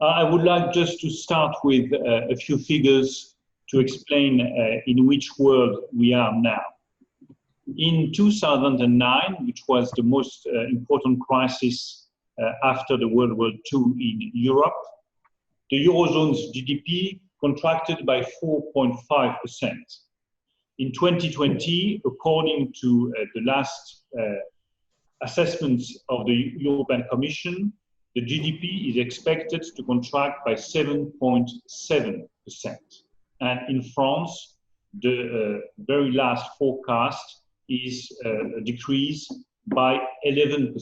I would like just to start with a few figures to explain in which world we are now. In 2009, which was the most important crisis after the World War II in Europe, the Eurozone's GDP contracted by 4.5%. In 2020, according to the last assessments of the European Commission, the GDP is expected to contract by 7.7%. And in France, the very last forecast is a decrease by 11%.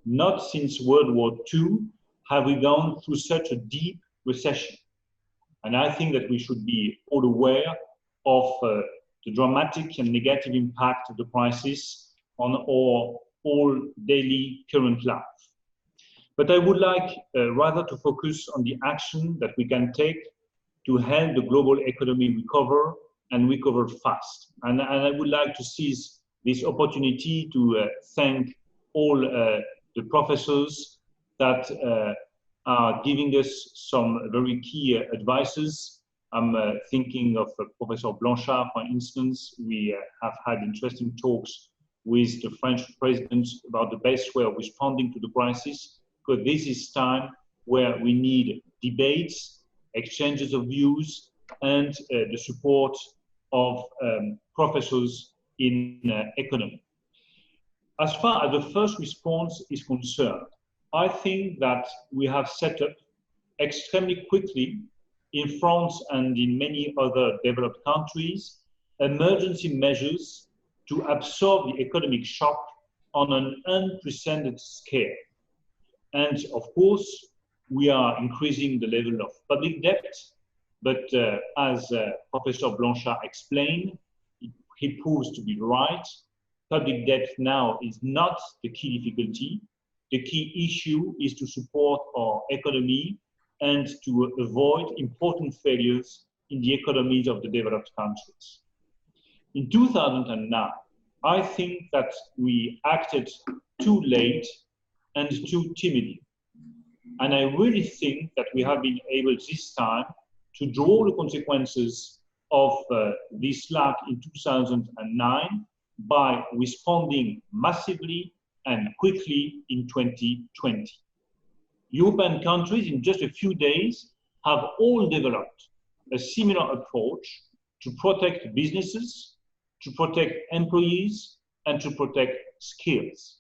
Not since World War II have we gone through such a deep recession. And I think that we should be all aware of the dramatic and negative impact of the crisis on our all daily current life. But I would like rather to focus on the action that we can take to help the global economy recover and recover fast. And I would like to seize this opportunity to thank all the professors that are giving us some very key advices. I'm thinking of Professor Blanchard, for instance. We have had interesting talks with the French president about the best way of responding to the crisis, because this is time where we need debates, exchanges of views, and the support of professors in economy. As far as the first response is concerned, I think that we have set up extremely quickly in France and in many other developed countries emergency measures to absorb the economic shock on an unprecedented scale. And of course, we are increasing the level of public debt, but as Professor Blanchard explained, he proves to be right. Public debt now is not the key difficulty. The key issue is to support our economy and to avoid important failures in the economies of the developed countries. In 2009, I think that we acted too late and too timidly. And I really think that we have been able this time to draw the consequences of this lack in 2009 by responding massively and quickly in 2020. European countries in just a few days have all developed a similar approach to protect businesses, to protect employees, and to protect skills.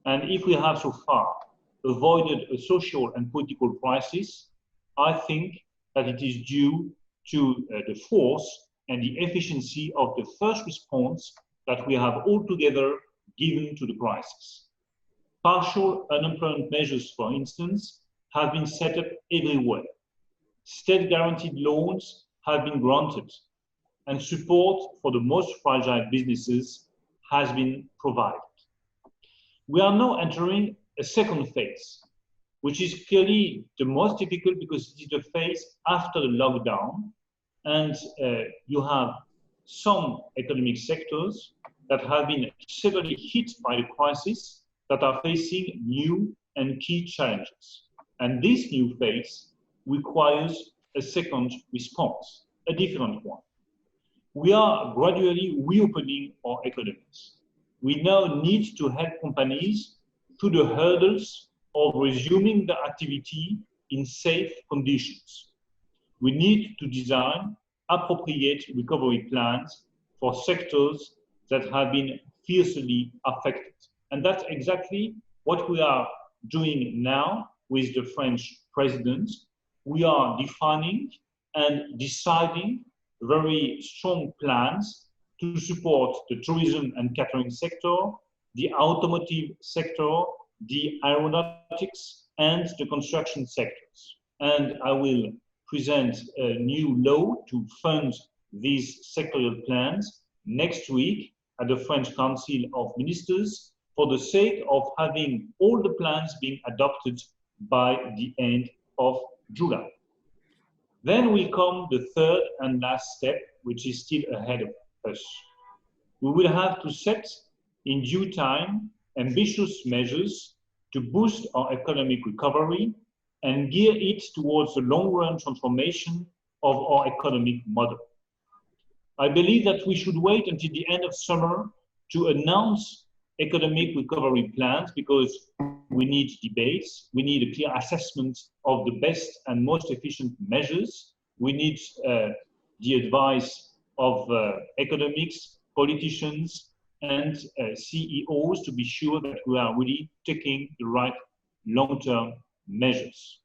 And if we have so far avoided a social and political crisis, I think that it is due to the force and the efficiency of the first response that we have altogether given to the crisis. Partial unemployment measures, for instance, have been set up everywhere. State-guaranteed loans have been granted, and support for the most fragile businesses has been provided. We are now entering a second phase, which is clearly the most difficult because it is the phase after the lockdown, and you have some economic sectors that have been severely hit by the crisis that are facing new and key challenges. And this new phase requires a second response, a different one. We are gradually reopening our economies. We now need to help companies through the hurdles of resuming the activity in safe conditions. We need to design appropriate recovery plans for sectors that have been fiercely affected. And that's exactly what we are doing now with the French president. We are defining and deciding very strong plans to support the tourism and catering sector, the automotive sector, the aeronautics, and the construction sectors. And I will present a new law to fund these sectorial plans next week at the French Council of Ministers for the sake of having all the plans being adopted by the end of July. Then will come the third and last step, which is still ahead of us. We will have to set in due time ambitious measures to boost our economic recovery and gear it towards the long-run transformation of our economic model. I believe that we should wait until the end of summer to announce economic recovery plans, because we need debates, we need a clear assessment of the best and most efficient measures, we need the advice of economics, politicians, and CEOs to be sure that we are really taking the right long-term measures.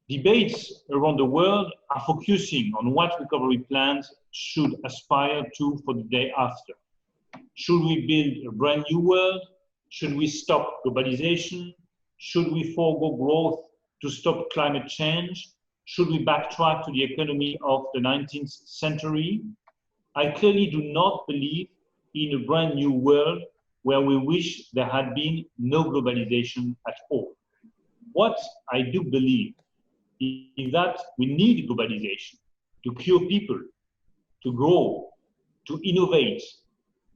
Debates around the world are focusing on what recovery plans should aspire to for the day after. Should we build a brand new world? Should we stop globalization? Should we forego growth to stop climate change? Should we backtrack to the economy of the 19th century? I clearly do not believe in a brand new world where we wish there had been no globalization at all. What I do believe is that we need globalization to cure people, to grow, to innovate,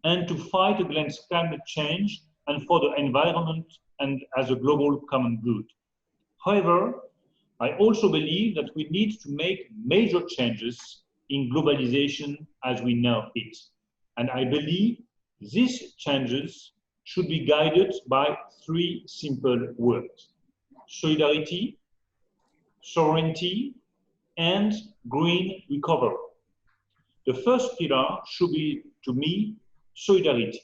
and to fight against climate change and for the environment and as a global common good. However, I also believe that we need to make major changes in globalization as we know it. And I believe these changes should be guided by three simple words: solidarity, sovereignty, and green recovery. The first pillar should be, to me, solidarity.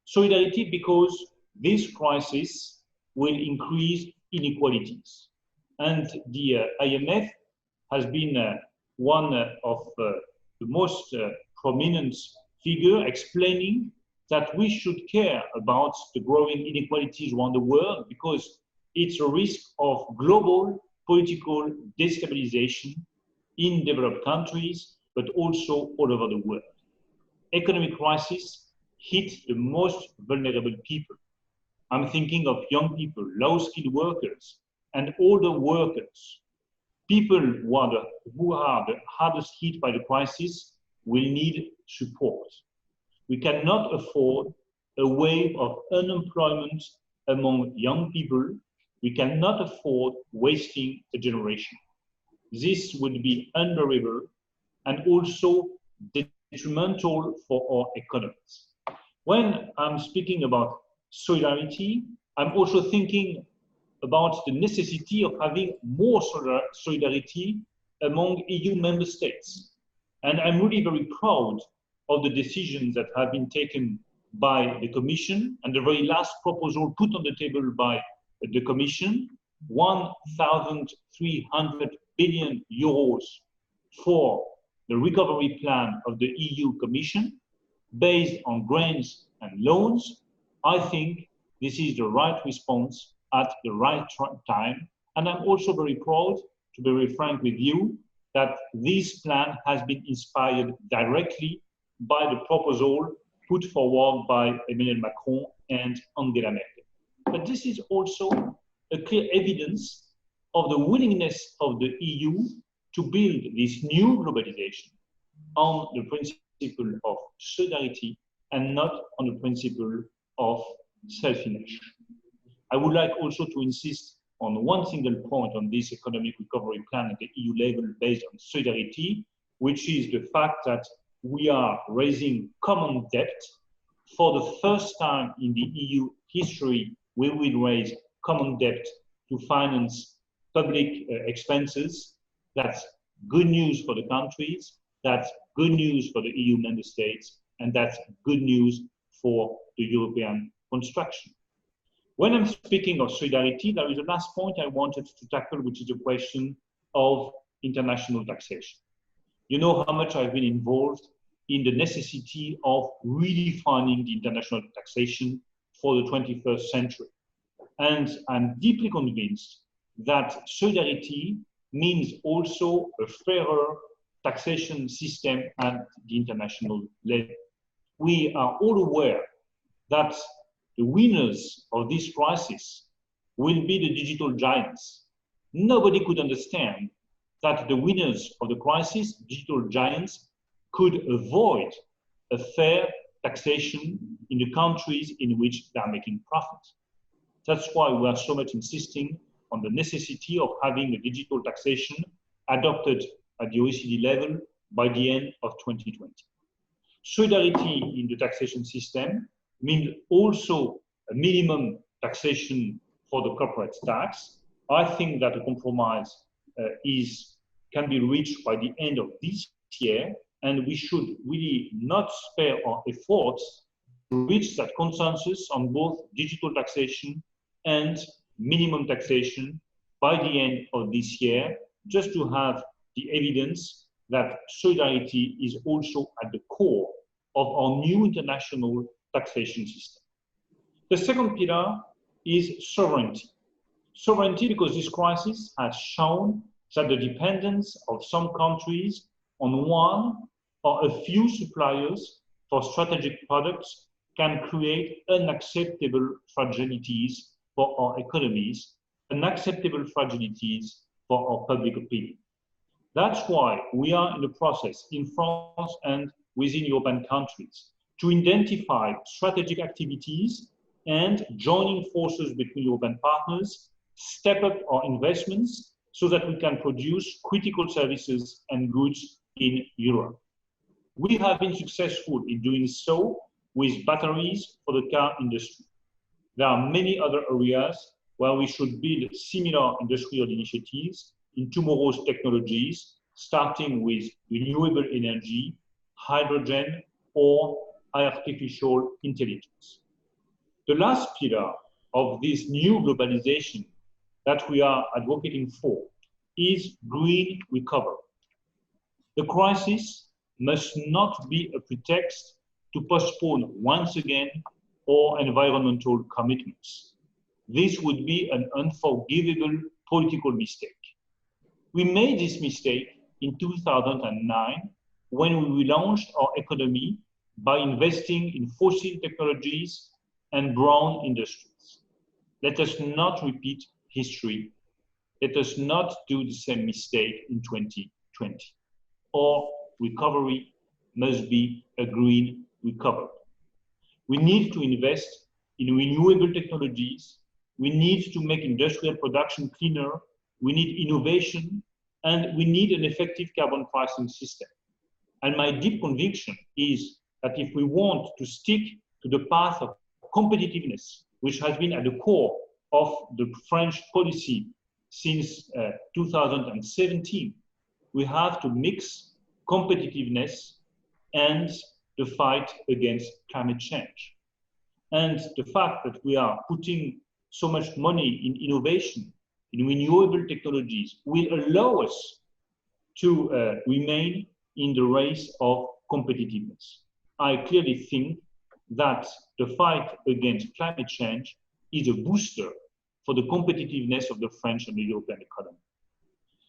Solidarity because this crisis will increase inequalities. And the IMF has been one of the most prominent figure explaining that we should care about the growing inequalities around the world because it's a risk of global political destabilization in developed countries, but also all over the world. Economic crisis hit the most vulnerable people. I'm thinking of young people, low-skilled workers, and older workers. People who are the hardest hit by the crisis will need support. We cannot afford a wave of unemployment among young people. We cannot afford wasting a generation. This would be unbearable and also detrimental for our economies. When I'm speaking about solidarity, I'm also thinking about the necessity of having more solidarity among EU member states. And I'm really very proud of the decisions that have been taken by the Commission, and the very last proposal put on the table by the Commission, 1,300 billion euros for the recovery plan of the EU Commission, based on grants and loans. I think this is the right response at the right time. And I'm also very proud, to be very frank with you, that this plan has been inspired directly by the proposal put forward by Emmanuel Macron and Angela Merkel. But this is also a clear evidence of the willingness of the EU to build this new globalization on the principle of solidarity and not on the principle of self-image. I would like also to insist on one single point on this economic recovery plan at the EU level based on solidarity, which is the fact that we are raising common debt. For the first time in the EU history, we will raise common debt to finance public expenses. That's good news for the countries, that's good news for the EU member states, and that's good news for the European construction. When I'm speaking of solidarity, there is a last point I wanted to tackle, which is the question of international taxation. You know how much I've been involved in the necessity of redefining the international taxation for the 21st century. And I'm deeply convinced that solidarity means also a fairer taxation system at the international level. We are all aware that the winners of this crisis will be the digital giants. Nobody could understand that the winners of the crisis, digital giants, could avoid a fair taxation in the countries in which they are making profit. That's why we are so much insisting on the necessity of having a digital taxation adopted at the OECD level by the end of 2020. Solidarity in the taxation system means also a minimum taxation for the corporate tax. I think that a compromise can be reached by the end of this year, and we should really not spare our efforts to reach that consensus on both digital taxation and minimum taxation by the end of this year, just to have the evidence that solidarity is also at the core of our new international taxation system. The second pillar is sovereignty. Sovereignty, because this crisis has shown that the dependence of some countries on one or a few suppliers for strategic products can create unacceptable fragilities for our economies, unacceptable fragilities for our public opinion. That's why we are in the process in France and within European countries to identify strategic activities and joining forces between European partners, step up our investments so that we can produce critical services and goods in Europe. We have been successful in doing so with batteries for the car industry. There are many other areas where we should build similar industrial initiatives in tomorrow's technologies, starting with renewable energy, hydrogen, or artificial intelligence. The last pillar of this new globalization that we are advocating for is green recovery. The crisis must not be a pretext to postpone once again our environmental commitments. This would be an unforgivable political mistake. We made this mistake in 2009 when we relaunched our economy by investing in fossil technologies and brown industries. Let us not repeat history. Let us not do the same mistake in 2020. Our recovery must be a green recovery. We need to invest in renewable technologies. We need to make industrial production cleaner. We need innovation, and we need an effective carbon pricing system. And my deep conviction is that if we want to stick to the path of competitiveness, which has been at the core of the French policy since 2017, we have to mix competitiveness and the fight against climate change. And the fact that we are putting so much money in innovation, in renewable technologies, will allow us to remain in the race of competitiveness. I clearly think that the fight against climate change is a booster for the competitiveness of the French and the European economy.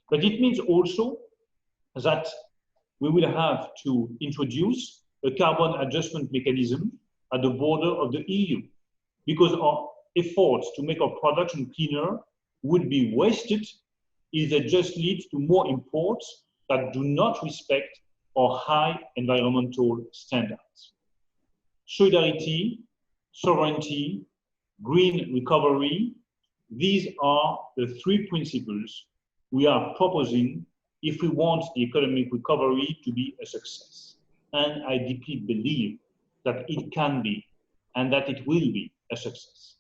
But it means also that we will have to introduce a carbon adjustment mechanism at the border of the EU, because our efforts to make our production cleaner would be wasted if they just lead to more imports that do not respect our high environmental standards. Solidarity, sovereignty, green recovery, these are the three principles we are proposing if we want the economic recovery to be a success. And I deeply believe that it can be and that it will be a success.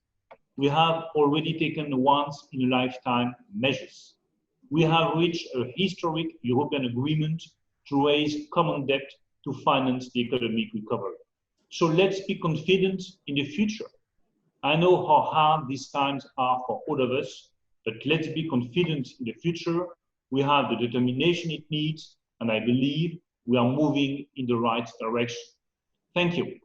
We have already taken once in a lifetime measures. We have reached a historic European agreement to raise common debt to finance the economic recovery. So let's be confident in the future. I know how hard these times are for all of us, but let's be confident in the future. We have the determination it needs, and I believe we are moving in the right direction. Thank you.